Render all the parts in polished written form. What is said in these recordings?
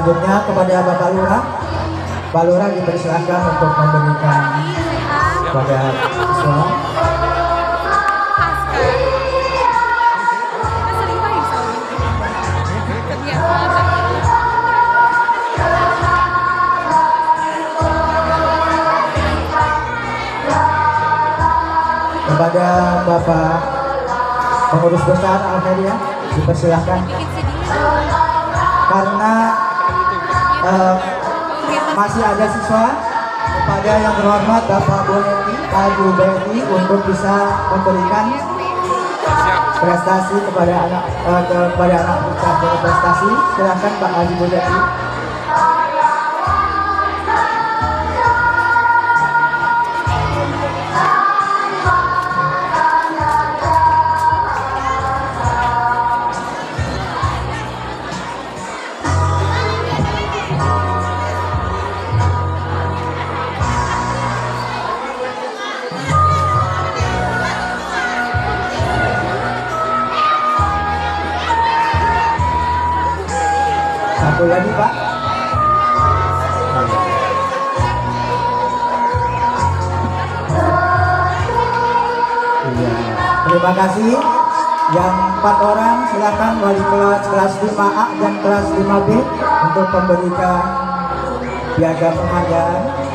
selanjutnya kepada Bapak Lurah. Pak Lurah dipersilakan untuk memberikan kepada siswa. Kepada Bapak Pengurus Besar Al-Hadiah dipersilahkan, karena masih ada siswa. Kepada yang terhormat Bapak Boyeti, Ibu Boyeti untuk bisa memberikan prestasi kepada anak bisa berprestasi. Silakan Pak Haji Boyeti. Satu lagi Pak. Terima kasih. Yang 4 orang silakan wali kelas 5A dan kelas 5B untuk memberikan piagam penghargaan.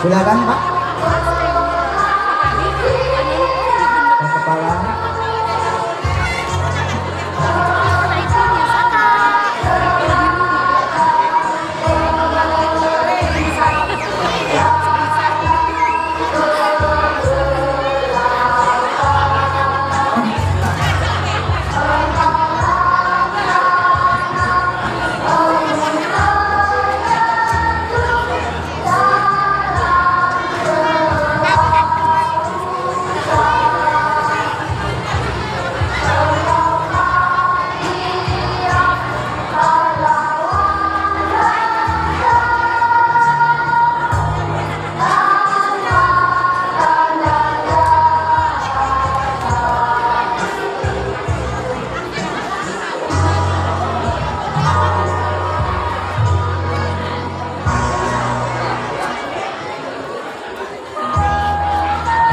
Silakan Pak. Kepala.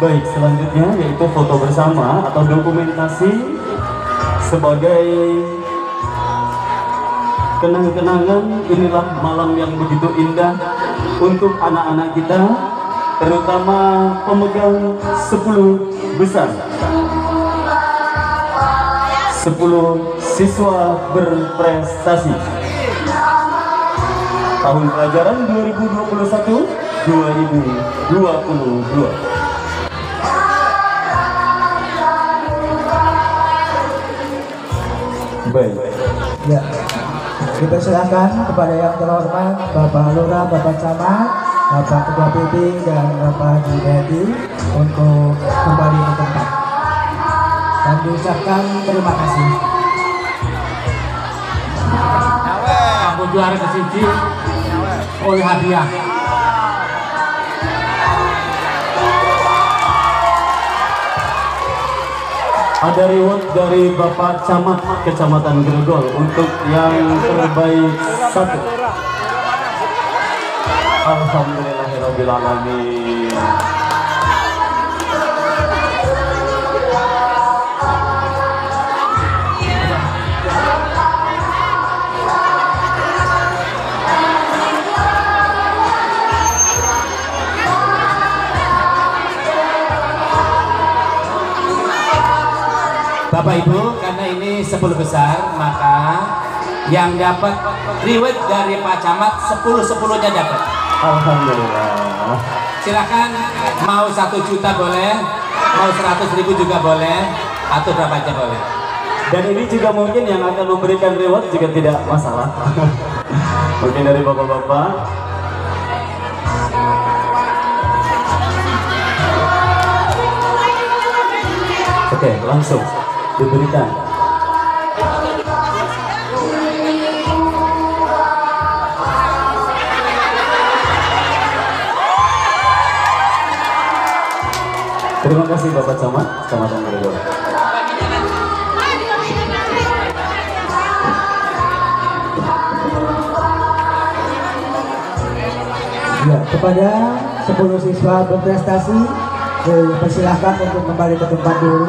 Baik, selanjutnya yaitu foto bersama atau dokumentasi sebagai kenang-kenangan. Inilah malam yang begitu indah untuk anak-anak kita, terutama pemegang 10 besar, 10 siswa berprestasi tahun pelajaran 2021-2022. Baik. Ya, dipersilakan kepada yang terhormat Bapak Lurah, Bapak Camat, Bapak Ketua PB dan Bapak Haji untuk kembali ke tempat dan diucapkan terima kasih. Aku juara ke-1 oleh hadiah. Ada reward dari Bapak Camat Kecamatan Gregol untuk yang terbaik 1. Alhamdulillahirabbil alamin. Bapak Ibu, karena ini 10 besar, maka yang dapat reward dari Pak Camat 10-10-nya dapat. Alhamdulillah. Silakan, mau 1 juta boleh, mau 100.000 juga boleh atau berapa aja boleh. Dan ini juga mungkin yang akan memberikan reward juga tidak masalah. Mungkin dari bapak-bapak. Oke, langsung diberikan. Terima kasih Bapak Camat, Kecamatan Grogol. Ya, kepada 10 siswa berprestasi, persilahkan untuk kembali ke tempat dulu.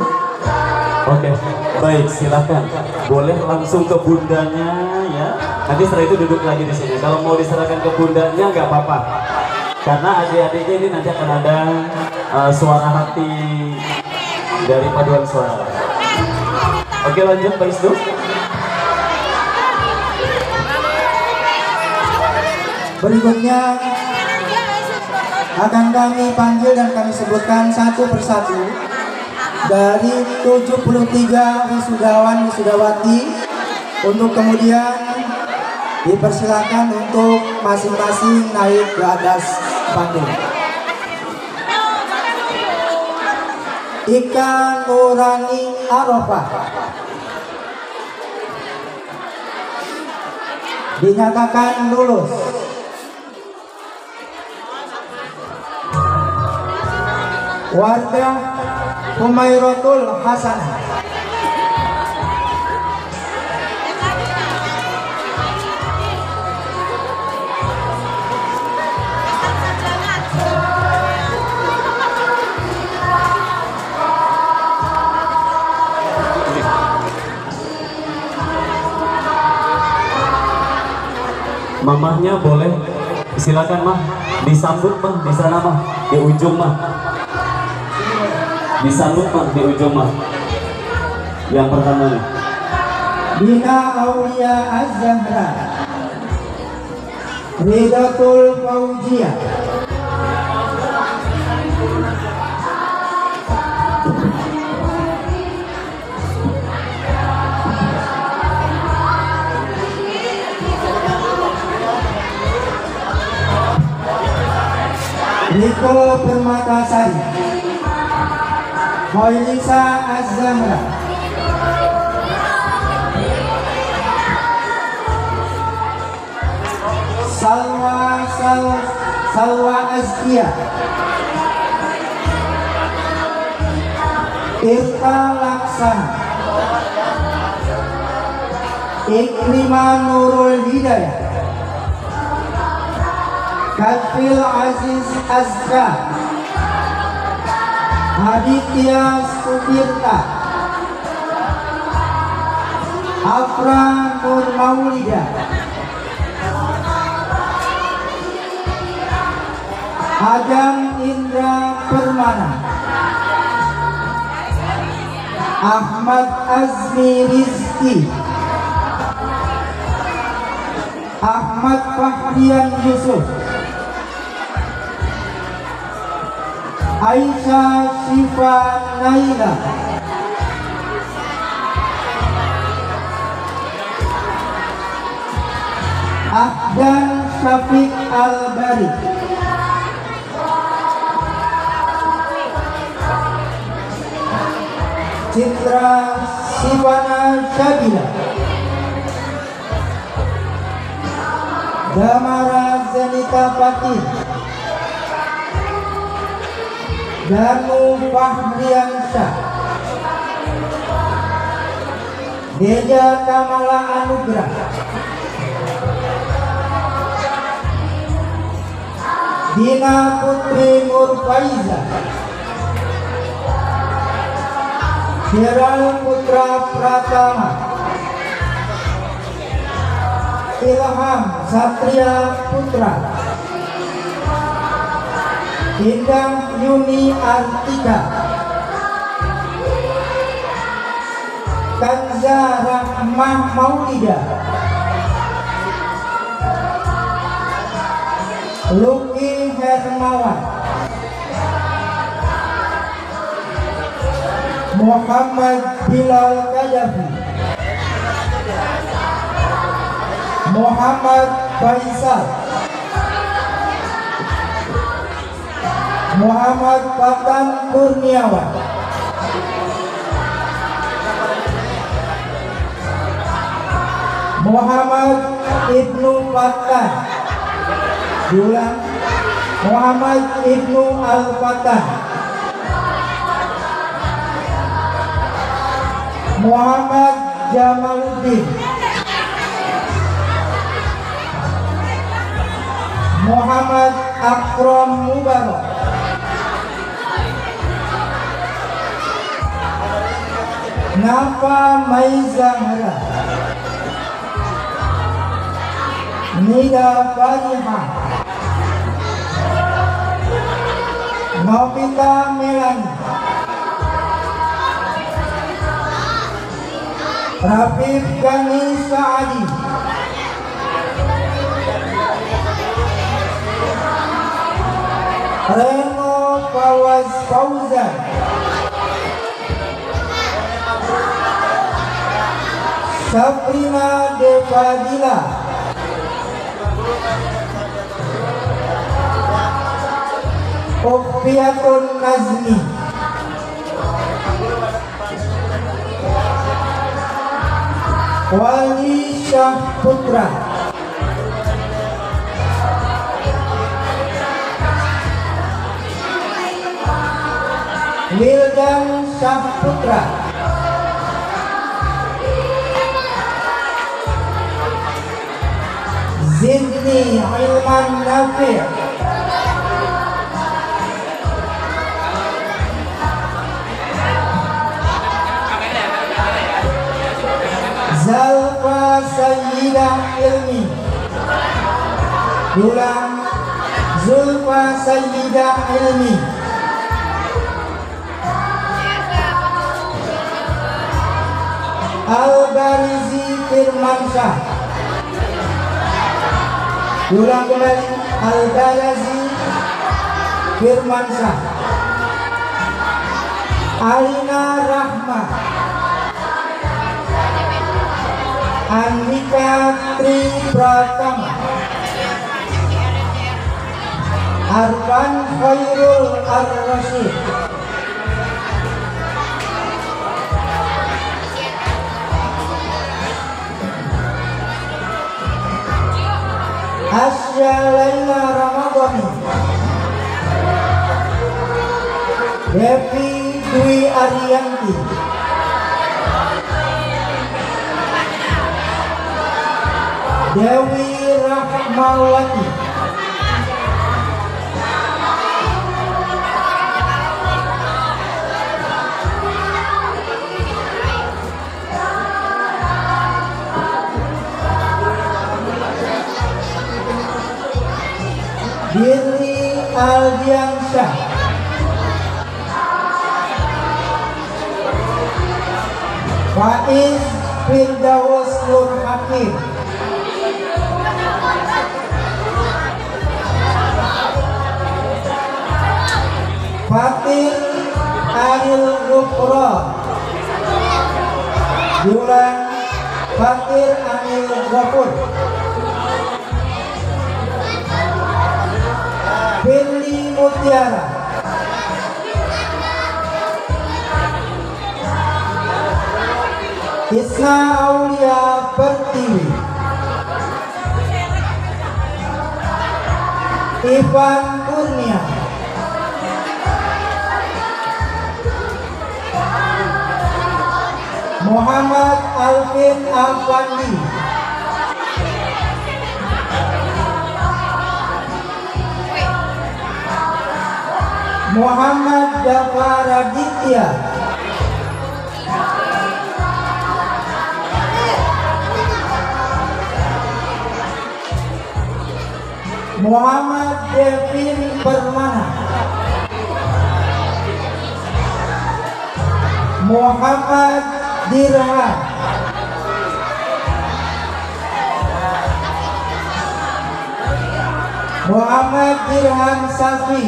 Oke, baik, silakan. Boleh langsung ke bundanya ya. Nanti setelah itu duduk lagi di sini. Kalau mau diserahkan ke bundanya nggak apa-apa. Karena adik-adiknya ini nanti akan ada suara hati dari paduan suara. Oke, lanjut Pak Isnu. Berikutnya akan kami panggil dan kami sebutkan satu persatu dari 73 wisudawan wisudawati untuk kemudian dipersilakan untuk masing-masing naik ke atas panggung. Ika Nurani Arafah dinyatakan lulus. Warga Humairatul Hasanah Mamahnya boleh, silakan mah, disambut mah di sana mah, di ujung mah, disambut mah di ujung mah. Yang pertama nih. Bina Aulia Az-Zahra Ridatul Fauziyah Niko Permatasari Khairisa Az-Zahra Salwa Azkia Tirta Laksana Ikrimah Nurul Hidayah Katfil Aziz Azka Aditya Sutirta Afra Nur Maulida Adam Indra Permana Ahmad Azmi Rizki Ahmad Fahrian Yusuf Aisyah Syifa Naila Ahdan Syafiq Al-Bari Citra Sivana Syabila Damara Zenita Patin Danu Fahriansyah Deja Kamala Anugrah Dina Putri Murfaiza Hiral Putra Pratama Ilham Satria Putra Indang Yuni Artika Kanza Rahmah Maulida Luki Hermawan Muhammad Bilal Kadafi, Muhammad Faisal, Muhammad Fatan Kurniawan, Muhammad Ibnu Fatan, diulang, Muhammad Ibnu Al-Fatan, Muhammad Jamaluddin, Muhammad Akram Mubarak, Nafa Maizahra, Nida Fariha, Novita Melani, Rafiq Gani Saadi, Reno Fawaz Fauzan, Sabrina Devadila, Ofiatun Nazmi, Wali Syah Putra, Wildan Syah Putra, Zidni Ilman Nafi', Zalfa Sayyidah Ilmi, diulang, Zulfa Sayyidah Ilmi, Al-Barizi Firmansyah, diulang kembali, Al-Barizi Firmansyah, Alina Rahmah, Andika Tri Pratama, Arfan Khairul Ar-Rasyid, Asya Laila Ramadhani, Devi Dwi Ariyanti, Dewi Rahmawati, Birri Aldiansyah, Faiz Firdaus Nur Hakim, Fatir Aril Gufra, diulang, Fatir Anil Ghafur, Firly Mutiara, Isna Aulia Pertiwi, Ivan Kurnia, Muhammad Alvin Afandi, Muhammad Jafar Aditya, Muhammad Devin Permana, Muhammad Dirhan, Muhammad Dirhan Safi,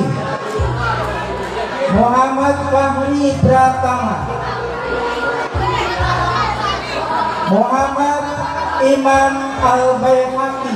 Muhammad Fahri Pratama, Muhammad Iman Al-Baihaqi.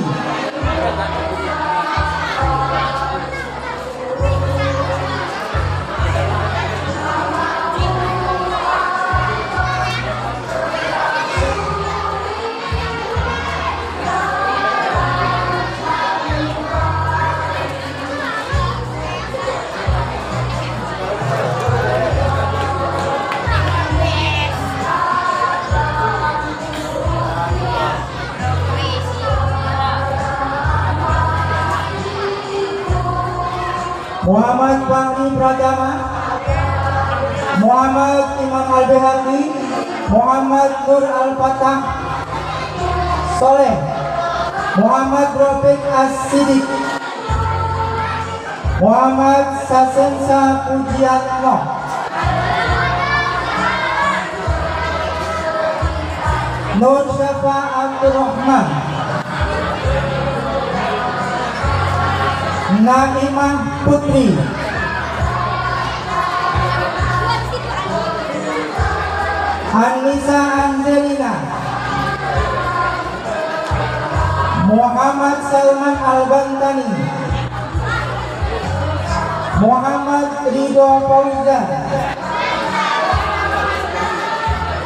Muhammad Fahri Pratama, Muhammad Imam Al-Baihaqi, Muhammad Nur Al-Fatah Soleh, Muhammad Rafiq As-Siddiq, Muhammad Sasensa Pujiatno, Nur Syafa Abdul Rahman, Naimah Putri, Anissa Angelina, Muhammad Salman Al-Bantani, Muhammad Ridho Fauzan,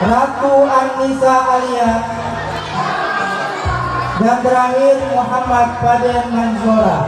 Ratu Anissa Alia, dan terakhir Muhammad Faden Manzora.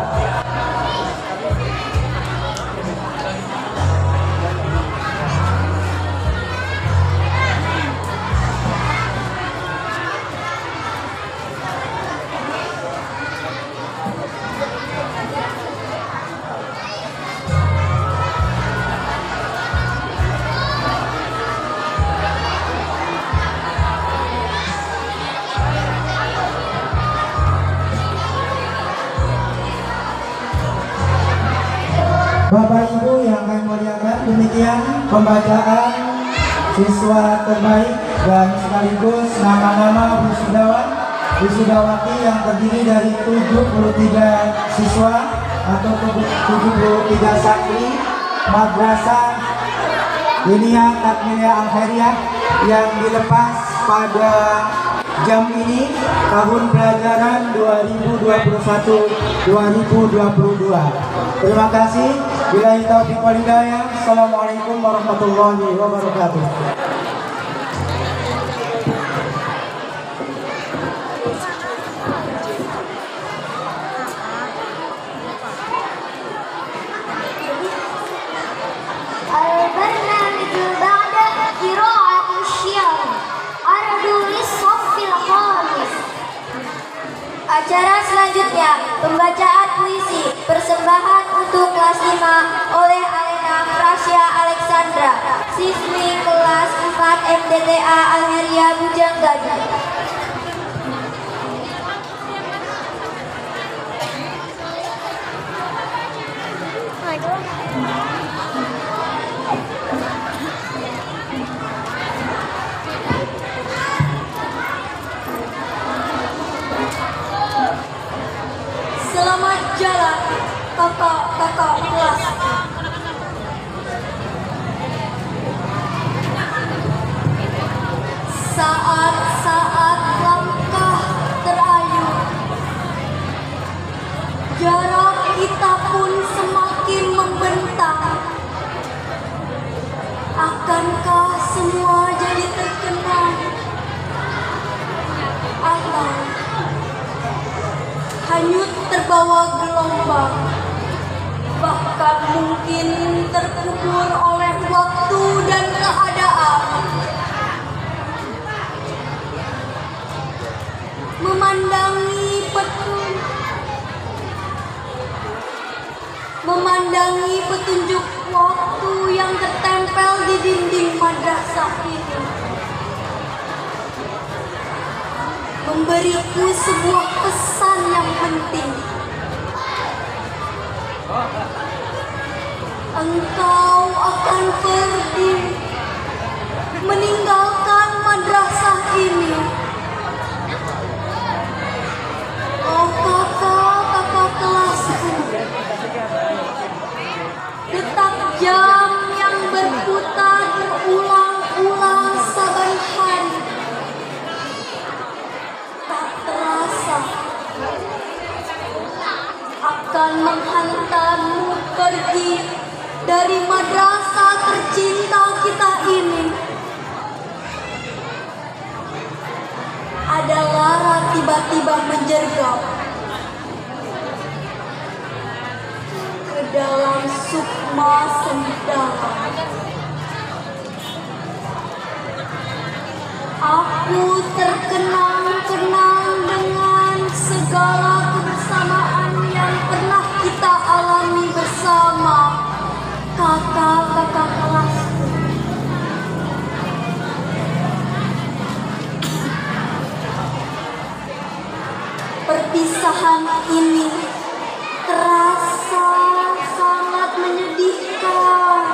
Bapak Ibu yang kami muliakan, demikian pembacaan siswa terbaik dan sekaligus nama-nama wisudawati yang terdiri dari 73 siswa atau 73 santri Madrasah Diniyah Takmiliyah Al-Khairiyah yang dilepas pada jam ini tahun pelajaran 2021-2022. Terima kasih. Billahi taufiq wal hidayah. Assalamualaikum warahmatullahi wabarakatuh. البرنامج بعد قراءة الشعر عرض للصف الخامس. Acara selanjutnya pembacaan puisi persembahan untuk kelas 5 oleh Alena Frasya Alexandra, siswi kelas 4 MDTA Al-Heria Bujanggadi. Selamat jalan kakak-kakak kelas. Saat-saat langkah terayun, jarak kita pun semakin membentang. Akankah semua jadi terkenal? Atau hanyut terbawa gelombang, bahkan mungkin terkubur oleh waktu dan keadaan. Memandangi petunjuk waktu yang tertempel di dinding madrasah ini, memberiku sebuah pesan yang penting. Engkau akan pergi meninggalkan madrasah ini. Oh kakak-kakak kelasku, detak jam yang berputar berulang-ulang saban hari pergi dari madrasah tercinta kita ini. Ada lara tiba-tiba menjergap ke dalam sukma sendawa. Aku terkenang-kenang dengan segala kebersamaan yang pernah kita alami bersama kakak-kakak kelasku. Perpisahan ini terasa sangat menyedihkan.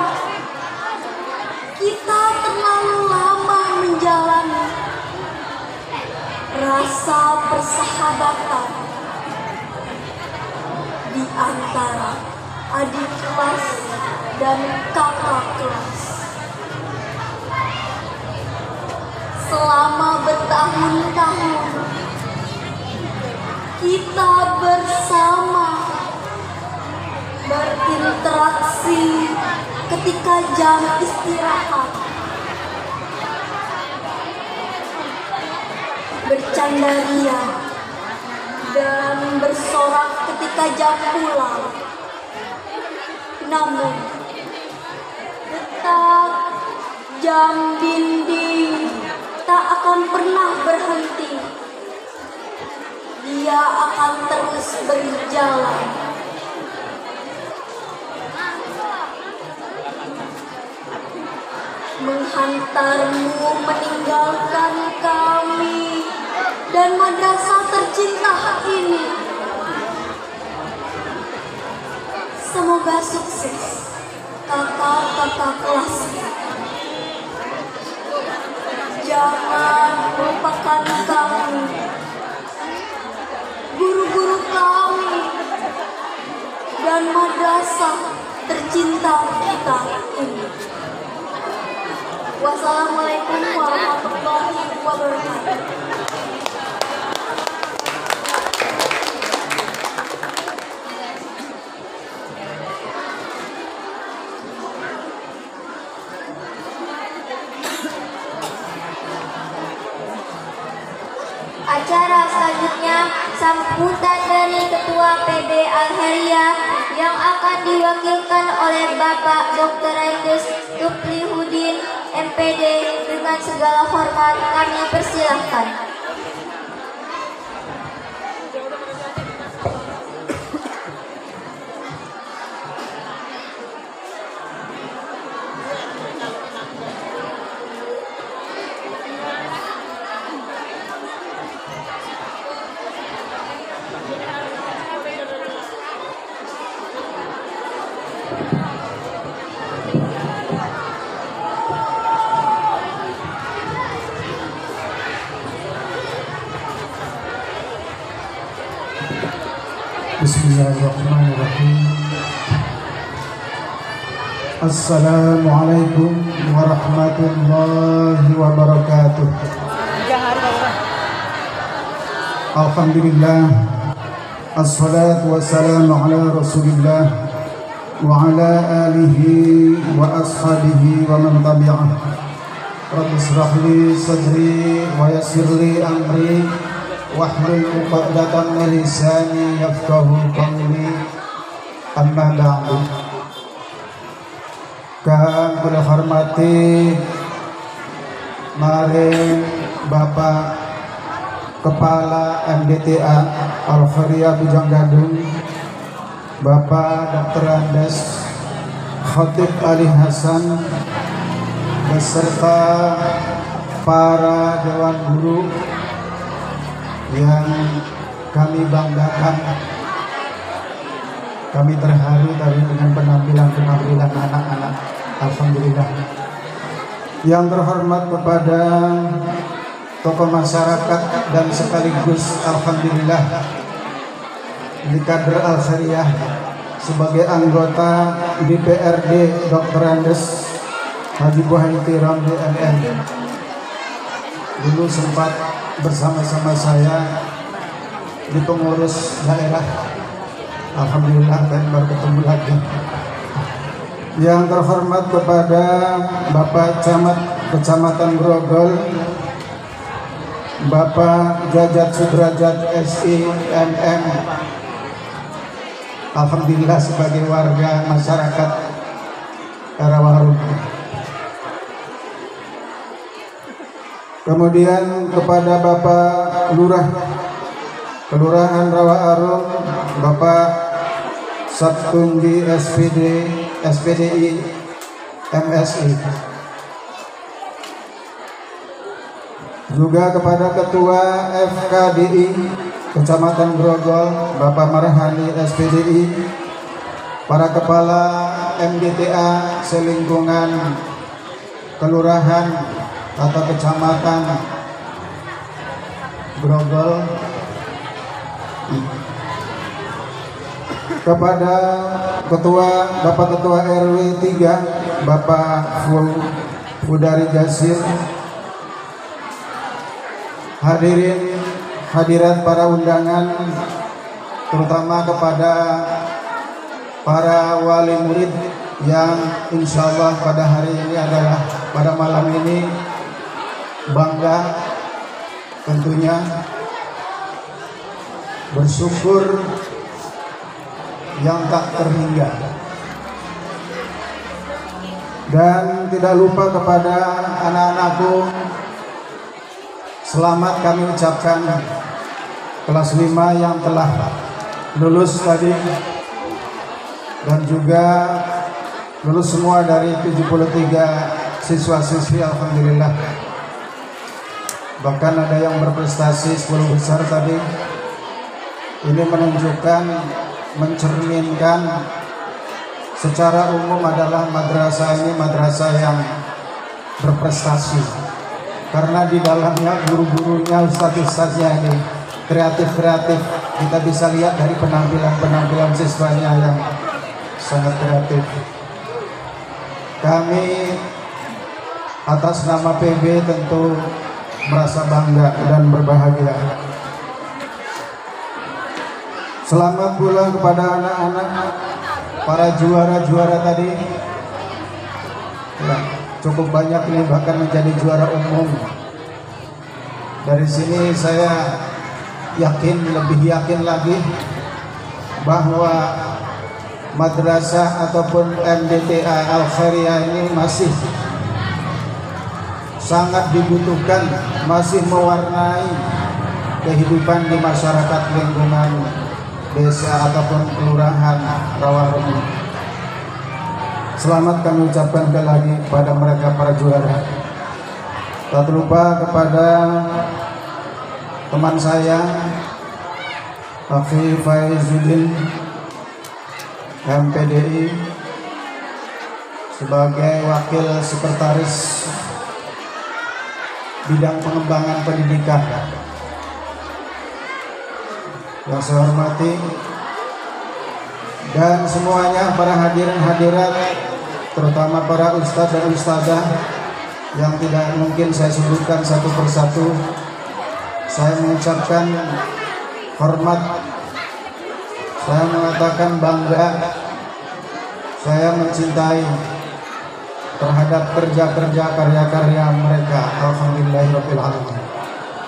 Kita terlalu lama menjalani rasa persahabatan di antara adik kelas dan kakak kelas. Selama bertahun-tahun kita bersama berinteraksi ketika jam istirahat, bercanda ria dan bersorak ketika jam pulang. Namun detak jam dinding tak akan pernah berhenti. Dia akan terus berjalan. Menghantarmu meninggalkan kami dan madrasah tercinta ini. Semoga sukses kakak-kakak kelas. Jangan lupakan kami, guru-guru kami, dan madrasah tercinta kita ini. Wassalamualaikum warahmatullahi wabarakatuh. Acara selanjutnya sambutan dari Ketua PD Al-Haria yang akan diwakilkan oleh Bapak Dr. Aidus Tuplihudin MPD. Dengan segala hormat kami persilahkan. Bismillahirrahmanirrahim. Assalamualaikum warahmatullahi wabarakatuh. Alhamdulillah, assalatu wassalamu ala rasulillah wa ala alihi wa ashabihi wa man tabi'ah. Rabbi shrah li sadri wa yassir li amri wahlul 'uqdatam min lisani yafqahu qawli. Amma ba'du. Kang kula hormati mari Bapak Kepala MDTA Al-Khairiyah Bujang Gadung, Bapak Dr. Andes Khatib Ali Hasan beserta para dewan guru yang kami banggakan. Kami terharu tadi dengan penampilan anak-anak. Alhamdulillah. Yang terhormat kepada tokoh masyarakat dan sekaligus alhamdulillah di kader Al-Khairiyah sebagai anggota DPRD Dr. Andes Haji Buhaiti Ramli MM. Dulu sempat bersama-sama saya di pengurus daerah. Alhamdulillah dan baru ketemu lagi. Yang terhormat kepada Bapak Camat Kecamatan Grogol, Bapak Jajat Sudrajat SIMM, alhamdulillah sebagai warga masyarakat Rawaharum. Kemudian kepada Bapak Lurah Kelurahan Rawaharum, Bapak Sabtundi SPDI MSI. Juga kepada Ketua FKDI Kecamatan Grogol, Bapak Marhani SPDI, para kepala MDTA selingkungan kelurahan atau kecamatan Grogol, kepada Bapak Ketua RW 3 Bapak Fudari Jasir, hadirat para undangan, terutama kepada para wali murid yang insya Allah pada hari ini pada malam ini bangga, tentunya bersyukur yang tak terhingga. Dan tidak lupa kepada anak-anakku, selamat kami ucapkan kelas 5 yang telah lulus tadi, dan juga lulus semua dari 73 siswa-siswi, alhamdulillah. Bahkan ada yang berprestasi 10 besar tadi. Ini menunjukkan, mencerminkan secara umum adalah madrasah ini madrasah yang berprestasi, karena di dalamnya guru-gurunya, ustadz-ustadznya ini kreatif. Kita bisa lihat dari penampilan siswanya yang sangat kreatif. Kami atas nama PB tentu merasa bangga dan berbahagia. Selamat pula kepada anak-anak para juara-juara tadi. Ya, cukup banyak ini, bahkan menjadi juara umum. Dari sini saya lebih yakin lagi bahwa madrasah ataupun MDTA Al-Khairiyah ini masih sangat dibutuhkan, masih mewarnai kehidupan di masyarakat lingkungan desa ataupun kelurahan Rawaharum. Selamat kami ucapkan sekali lagi kepada mereka para juara. Tak lupa kepada teman saya Hafiz Faizuddin MPDI sebagai wakil sekretaris bidang pengembangan pendidikan. Yang saya hormati, dan semuanya para hadirin hadirat, terutama para ustadz dan ustadzah yang tidak mungkin saya sebutkan satu persatu. Saya mengucapkan hormat, saya mengatakan bangga, saya mencintai terhadap kerja-kerja karya-karya mereka. Alhamdulillahirabbil alamin.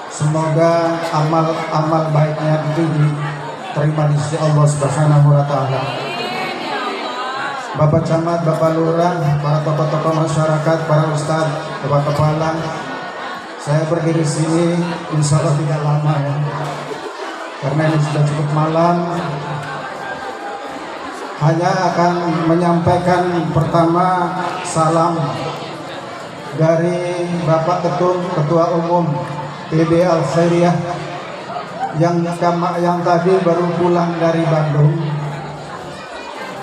Semoga amal baiknya itu diterima di sisi Allah Subhanahu wa taala. Bapak Camat, Bapak Lurah, para tokoh-tokoh masyarakat, para ustadz, Bapak Kepala, saya berdiri sini insya Allah tidak lama ya, karena ini sudah cukup malam. Hanya akan menyampaikan pertama salam dari Bapak Ketua Umum PB Al-Khairiyah yang tadi baru pulang dari Bandung.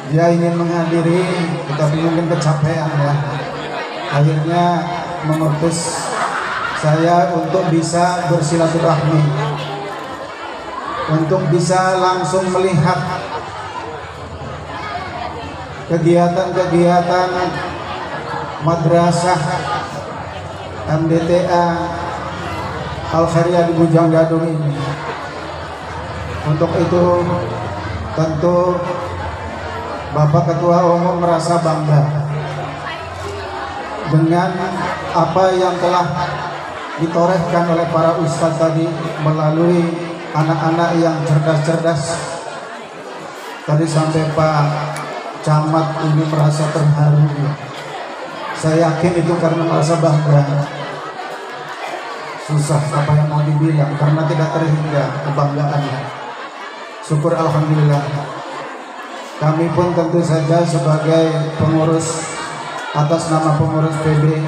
Dia ingin menghadiri, tetapi mungkin kecapean ya. Akhirnya mengutus saya untuk bisa bersilaturahmi, untuk bisa langsung melihat kegiatan-kegiatan madrasah MDTA Al-Khairiyah di Bujang Gadung ini. Untuk itu tentu Bapak Ketua Umum merasa bangga dengan apa yang telah ditorehkan oleh para ustadz tadi melalui anak-anak yang cerdas-cerdas. Tadi sampai Pak Camat ini merasa terharu. Saya yakin itu karena merasa bangga. Susah apa yang mau dibilang karena tidak terhingga kebanggaannya. Syukur alhamdulillah. Kami pun tentu saja sebagai pengurus atas nama pengurus PB,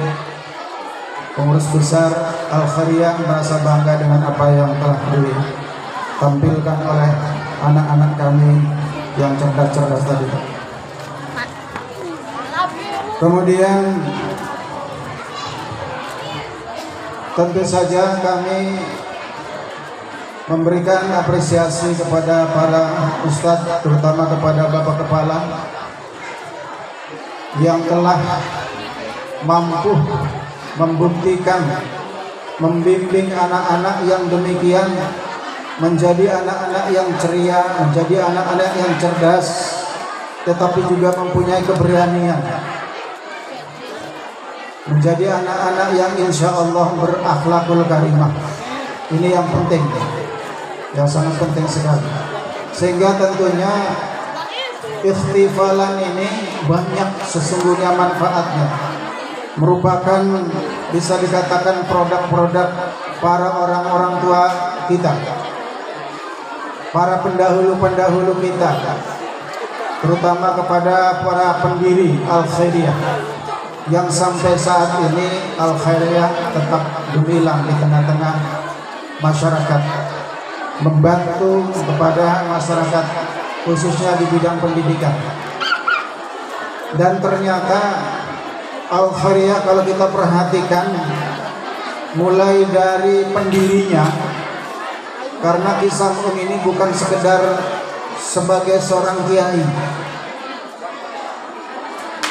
pengurus besar Al-Khairiyah merasa bangga dengan apa yang telah ditampilkan oleh anak-anak kami yang cerdas-cerdas tadi. Kemudian tentu saja kami memberikan apresiasi kepada para ustadz, terutama kepada Bapak Kepala yang telah mampu membuktikan, membimbing anak-anak yang demikian menjadi anak-anak yang ceria, menjadi anak-anak yang cerdas, tetapi juga mempunyai keberanian, menjadi anak-anak yang insya Allah berakhlakul karimah. Ini yang penting, yang sangat penting sekali. Sehingga tentunya ikhtifalan ini banyak sesungguhnya manfaatnya, merupakan bisa dikatakan produk-produk para orang-orang tua kita, para pendahulu-pendahulu kita, terutama kepada para pendiri Al-Khairiyah yang sampai saat ini Al-Khairiyah tetap gemilang di tengah-tengah masyarakat, membantu kepada masyarakat khususnya di bidang pendidikan. Dan ternyata Al-Khairiyah kalau kita perhatikan mulai dari pendirinya, karena Kisah ini bukan sekedar sebagai seorang kiai,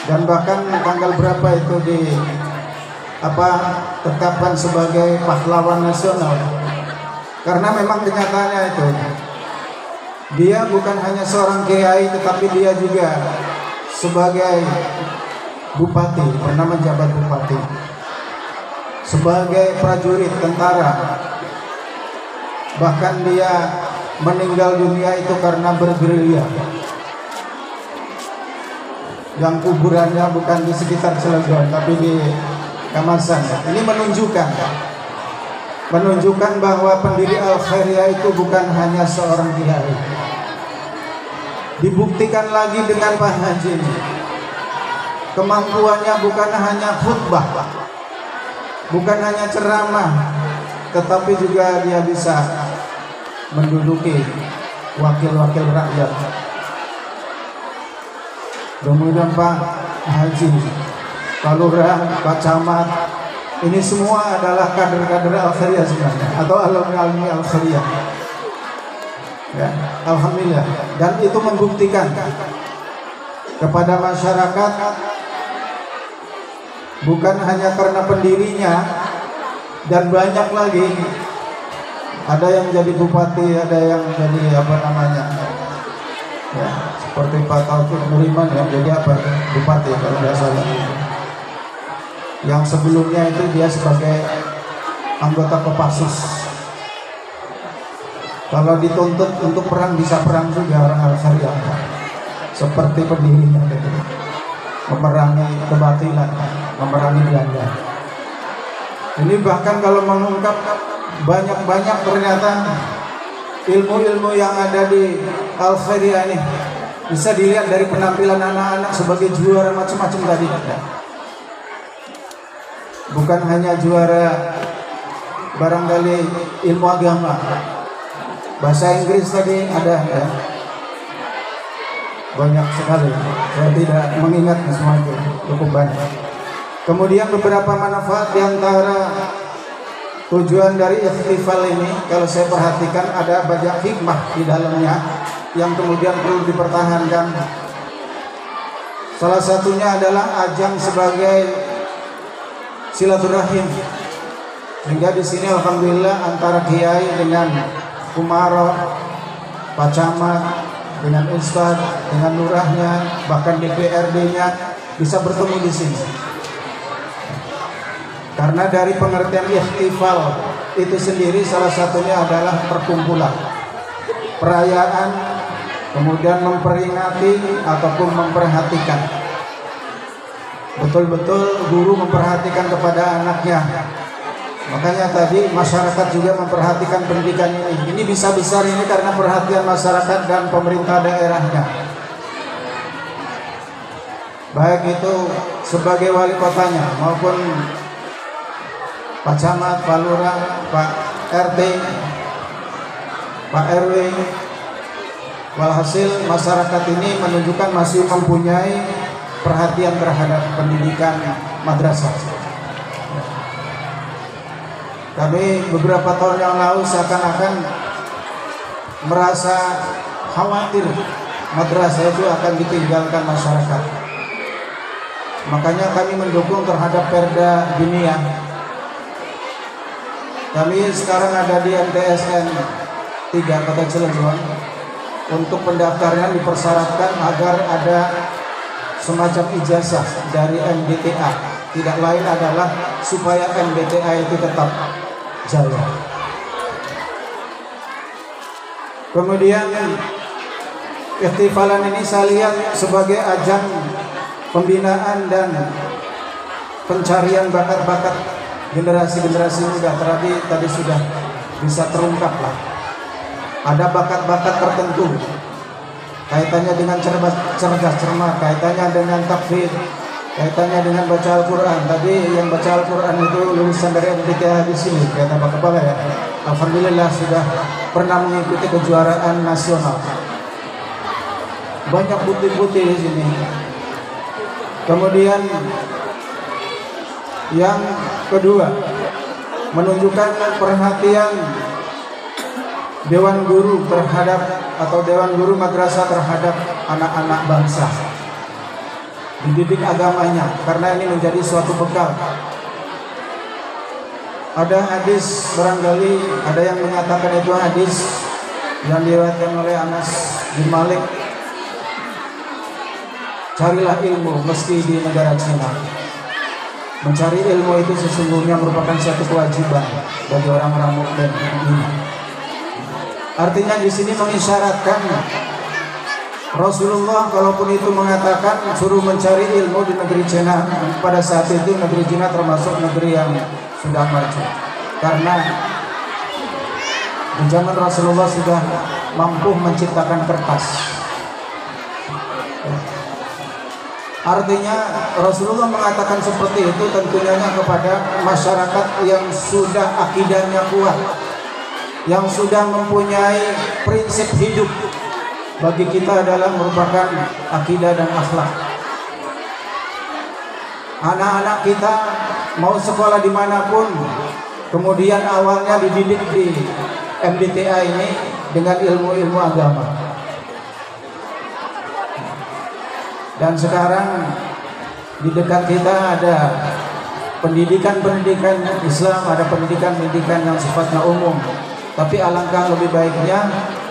dan bahkan tanggal berapa itu tetapkan sebagai pahlawan nasional, karena memang kenyataannya itu dia bukan hanya seorang kiai, tetapi dia juga sebagai bupati, pernah menjabat bupati, sebagai prajurit tentara, bahkan dia meninggal dunia itu karena bergerilya, yang kuburannya bukan di sekitar Cilegon tapi di Kamasan. Ini menunjukkan bahwa pendiri Al-Khairiyah itu bukan hanya seorang kiai. Dibuktikan lagi dengan Pak Haji ini, kemampuannya bukan hanya khutbah, bukan hanya ceramah, tetapi juga dia bisa menduduki wakil-wakil rakyat. Kemudian Pak Haji, Pak Lurah, Pak Camat, ini semua adalah kader-kader Al-Khairiyah sebenarnya, atau alumni Al-Khairiyah. Ya, alhamdulillah. Dan itu membuktikan kepada masyarakat bukan hanya karena pendirinya, dan banyak lagi, ada yang jadi bupati, ada yang jadi ya, seperti Pak Taufik Nuriman yang jadi bupati kalau tidak salah. Yang sebelumnya itu dia sebagai anggota Kopassus. Kalau dituntut untuk perang bisa perang juga orang Al-Khairiyah, seperti pendirinya gitu. Memerangi kebatilan, memerangi Belanda. Ini bahkan kalau mengungkap banyak ternyata ilmu-ilmu yang ada di Al-Khairiyah ini bisa dilihat dari penampilan anak-anak sebagai juara macam-macam tadi. Bukan hanya juara barangkali ilmu agama, bahasa Inggris tadi ada ya. Banyak sekali, saya tidak mengingat semua itu, cukup banyak. Kemudian beberapa manfaat diantara tujuan dari ikhtifal ini, kalau saya perhatikan ada banyak hikmah di dalamnya yang kemudian perlu dipertahankan. Salah satunya adalah ajang sebagai silaturahim, sehingga di sini alhamdulillah antara kiai dengan umaro, Pak Camat, dengan ustadz, dengan lurahnya, bahkan DPRD-nya bisa bertemu di sini. Karena dari pengertian ihtifal itu sendiri salah satunya adalah perkumpulan, perayaan, kemudian memperingati ataupun memperhatikan. Betul-betul guru memperhatikan kepada anaknya. Makanya tadi masyarakat juga memperhatikan pendidikan ini. Ini bisa besar ini karena perhatian masyarakat dan pemerintah daerahnya. Baik itu sebagai wali kotanya maupun Pak Camat, Pak Lurah, Pak RT, Pak RW. Walhasil masyarakat ini menunjukkan masih mempunyai perhatian terhadap pendidikan madrasah. Kami beberapa tahun yang lalu seakan-akan merasa khawatir madrasah itu akan ditinggalkan masyarakat. Makanya kami mendukung terhadap Perda Diniyah. Kami sekarang ada di MTSN 3 Kota Cilegon. Untuk pendaftaran dipersyaratkan agar ada semacam ijazah dari MBTA. Tidak lain adalah supaya MBTA itu tetap jaya. Kemudian ihtifalan ini saya lihat sebagai ajang pembinaan dan pencarian bakat-bakat generasi-generasi muda. Tadi sudah bisa terungkap lah. Ada bakat-bakat tertentu kaitannya dengan cerdas cermat, kaitannya dengan takfir, kaitannya dengan baca Al-Quran. Tadi yang baca Al-Quran itu lulusan dari MBTA di sini, kata Pak Kepala ya. Alhamdulillah sudah pernah mengikuti kejuaraan nasional. Banyak bukti-bukti di sini. Kemudian yang kedua, menunjukkan perhatian Dewan Guru terhadap atau Dewan Guru Madrasah terhadap anak-anak bangsa. Dididik agamanya, karena ini menjadi suatu bekal. Ada hadis, barangkali ada yang menyatakan itu hadis yang diriwayatkan oleh Anas bin Malik. Carilah ilmu meski di negara Cina. Mencari ilmu itu sesungguhnya merupakan suatu kewajiban bagi orang-orang mukmin ini. Artinya di sini mengisyaratkan Rasulullah kalaupun itu mengatakan suruh mencari ilmu di negeri Cina, pada saat itu negeri Cina termasuk negeri yang sudah maju. Karena di zaman Rasulullah sudah mampu menciptakan kertas. Artinya Rasulullah mengatakan seperti itu tentunya kepada masyarakat yang sudah akidahnya kuat, yang sudah mempunyai prinsip hidup. Bagi kita adalah merupakan akidah dan akhlak. Anak-anak kita mau sekolah dimanapun, kemudian awalnya dididik di MBTA ini dengan ilmu-ilmu agama. Dan sekarang di dekat kita ada pendidikan-pendidikan Islam, ada pendidikan-pendidikan yang sifatnya umum. Tapi alangkah lebih baiknya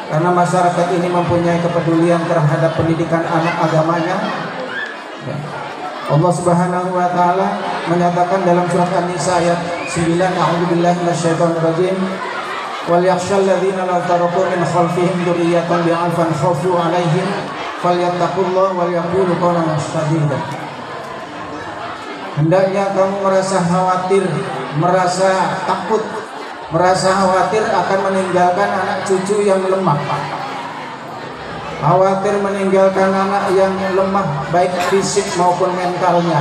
karena masyarakat ini mempunyai kepedulian terhadap pendidikan anak agamanya. Allah Subhanahu wa taala menyatakan dalam surat An-Nisa ayat 9, A'udzubillahi minasyaitonirrajim. Wal yakhshal ladzina la taraku min khalfihim dzurriyyatan bi'afan khafu 'alaihim falyattaqullaha wal yaqulu qawlan sadida. Hendaknya kamu merasa khawatir, merasa takut, merasa khawatir akan meninggalkan anak cucu yang lemah, khawatir meninggalkan anak yang lemah baik fisik maupun mentalnya.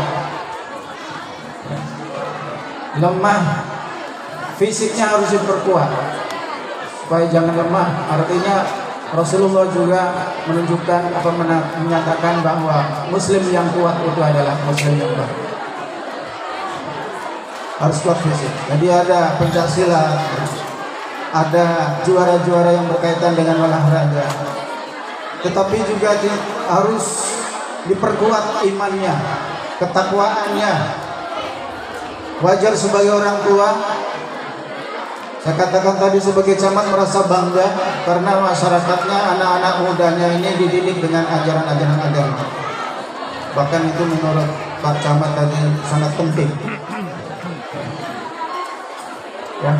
Lemah fisiknya harus diperkuat supaya jangan lemah. Artinya Rasulullah juga menunjukkan atau menyatakan bahwa muslim yang kuat itu adalah muslim yang kuat, harus kuat fisik. Jadi ada pencaksilat, ada juara-juara yang berkaitan dengan olahraga, tetapi juga harus diperkuat imannya, ketakwaannya. Wajar sebagai orang tua Saya katakan tadi sebagai camat merasa bangga karena masyarakatnya, anak-anak mudanya ini dididik dengan ajaran-ajaran agama. Bahkan itu menurut Pak Camat tadi sangat penting. Ya.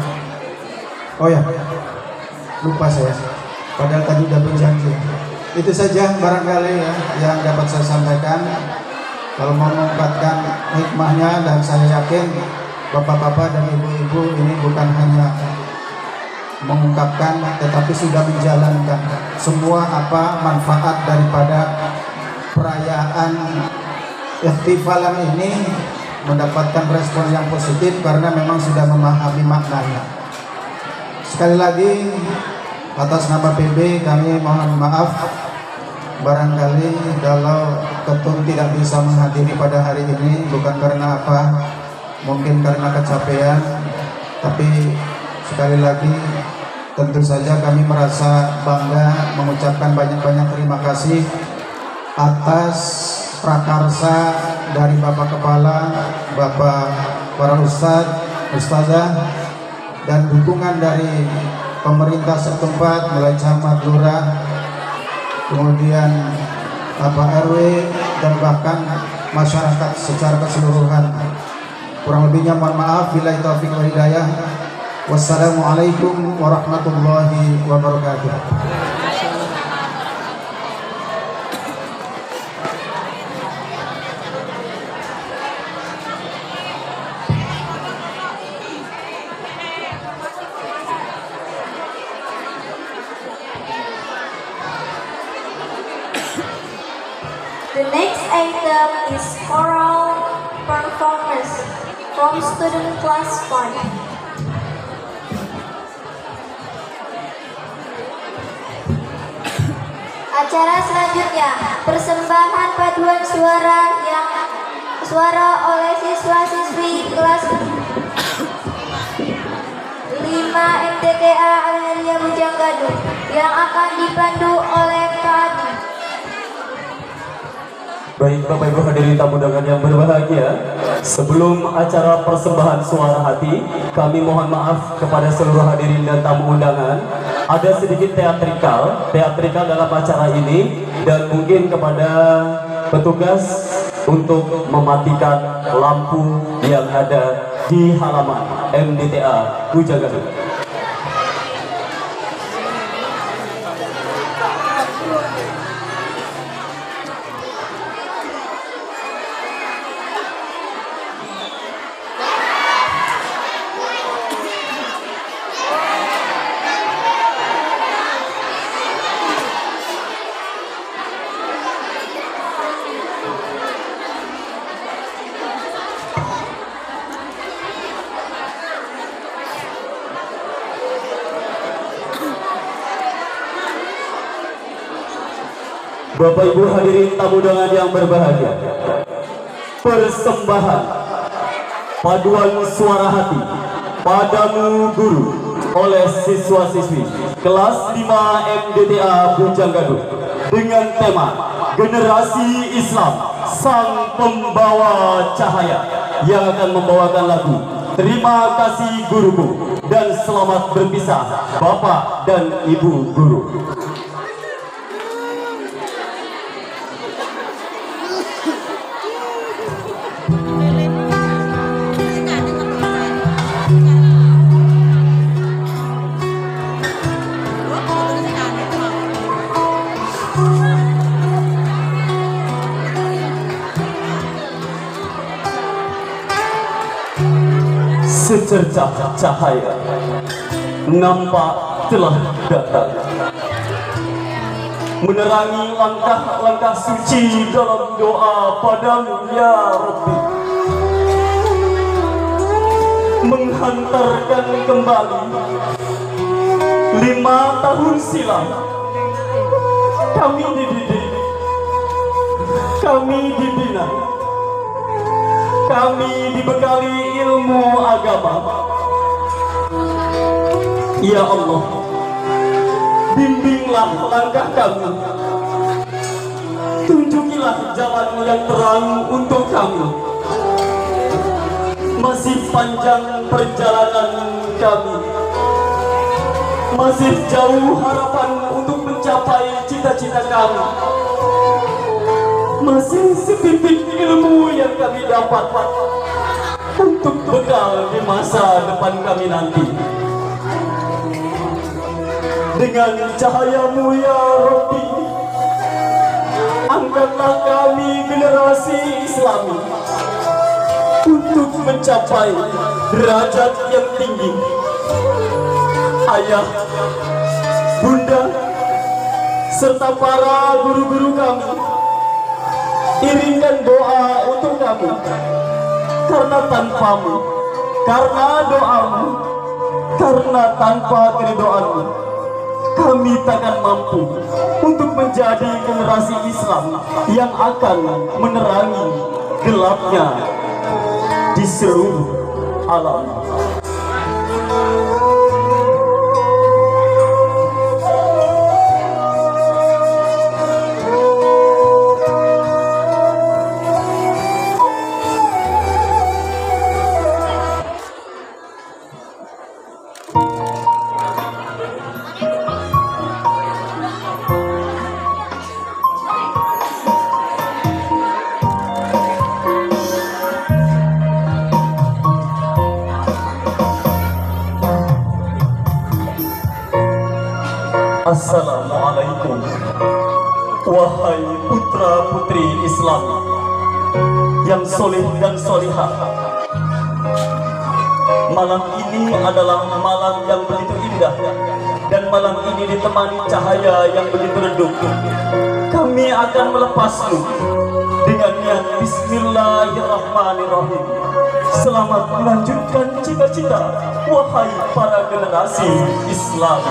Oh ya, lupa saya. Padahal tadi udah berjanji. Itu saja barangkali ya yang dapat saya sampaikan. Kalau mau mengungkapkan hikmahnya, dan saya yakin bapak-bapak dan ibu-ibu ini bukan hanya mengungkapkan, tetapi sudah menjalankan semua apa manfaat daripada perayaan ihtifalan ini, mendapatkan respon yang positif karena memang sudah memahami maknanya. Sekali lagi atas nama PB kami mohon maaf barangkali kalau ketum tidak bisa menghadiri pada hari ini, bukan karena apa, mungkin karena kecapean, tapi sekali lagi tentu saja kami merasa bangga mengucapkan banyak-banyak terima kasih atas prakarsa dari Bapak Kepala, Bapak para Ustadz, Ustazah, dan dukungan dari pemerintah setempat mulai camat, lurah, kemudian Bapak RW, dan bahkan masyarakat secara keseluruhan. Kurang lebihnya mohon maaf, billahi taufiq wal hidayah. Wassalamualaikum warahmatullahi wabarakatuh. The next item is choral performance from student class 5. Acara selanjutnya, persembahan paduan suara oleh siswa-siswi kelas 5 MTTA Al-Haria Bojanggadu yang akan dipandu oleh Kak Adi. Baik Bapak Ibu hadirin tamu undangan yang berbahagia, sebelum acara persembahan suara hati, kami mohon maaf kepada seluruh hadirin dan tamu undangan. Ada sedikit teatrikal dalam acara ini, dan mungkin kepada petugas untuk mematikan lampu yang ada di halaman MDTA Bojanggadu. Bapak Ibu hadirin tamu undangan yang berbahagia, persembahan paduan suara hati Padamu Guru oleh siswa-siswi kelas 5 MDTA Bojanggadu dengan tema Generasi Islam Sang Pembawa Cahaya, yang akan membawakan lagu Terima Kasih Guruku dan Selamat Berpisah Bapak dan Ibu Guru. Secercah cahaya nampak telah datang, menerangi langkah-langkah suci dalam doa padamu ya Rabbi, menghantarkan kembali 5 tahun silam kami dididik, kami dibina, kami dibekali ilmu agama. Ya Allah, bimbinglah langkah kami, tunjukilah jalan yang terang untuk kami. Masih panjang perjalanan kami, Masih jauh harapan untuk mencapai cita-cita kami. Masih setitik ilmu yang kami dapat untuk bekal di masa depan kami nanti. Dengan cahayamu ya Rabbi, angkatlah kami generasi Islami untuk mencapai derajat yang tinggi. Ayah, bunda, serta para guru-guru kami, iringkan doa untuk kami. Karena tanpamu, karena doamu, karena tanpa keridhoanmu, kami takkan mampu untuk menjadi generasi Islam yang akan menerangi gelapnya di seluruh alam. Assalamualaikum, wahai putra-putri Islam yang soleh dan solihah. Malam ini adalah malam yang begitu indah, dan malam ini ditemani cahaya yang begitu redup. Kami akan melepasmu dengan niat Bismillahirrahmanirrahim. Selamat melanjutkan cita-cita, wahai para generasi Islam.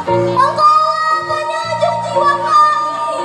Engkau penyujuk jiwa kami.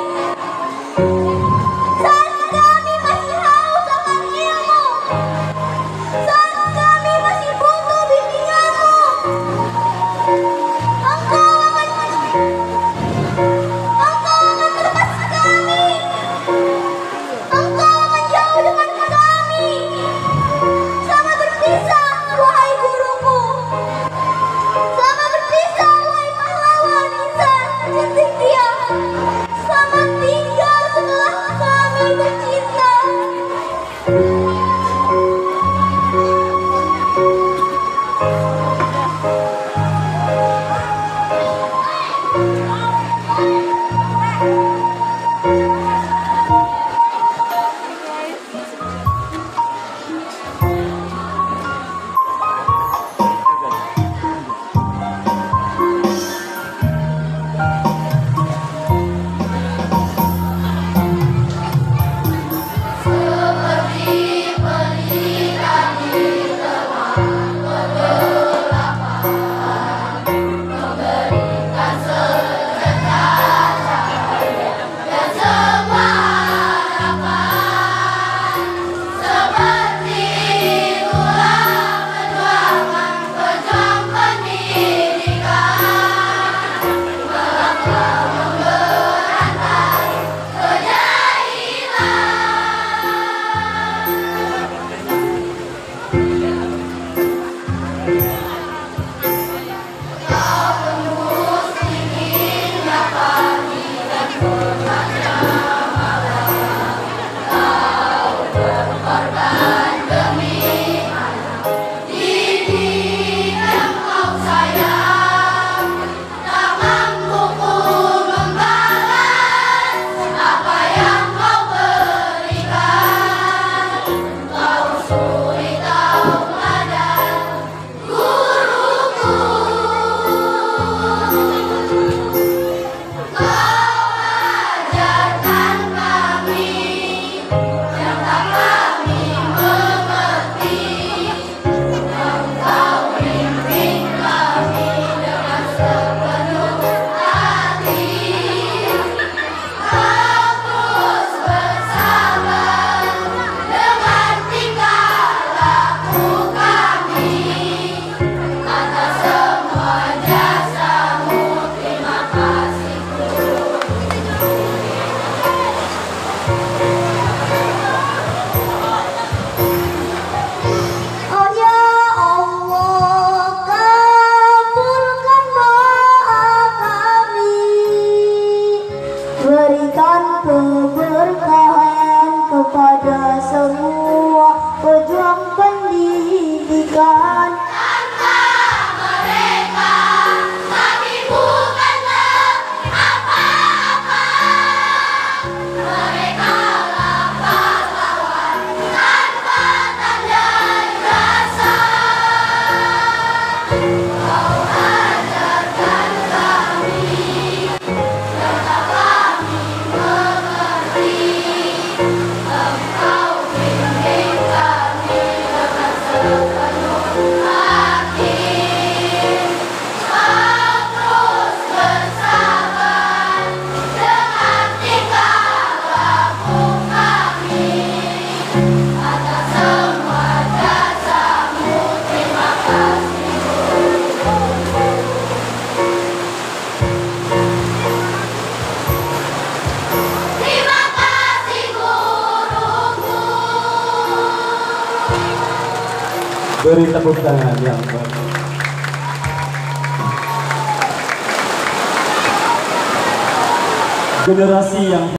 Beri tepuk tangan yang baik. Generasi yang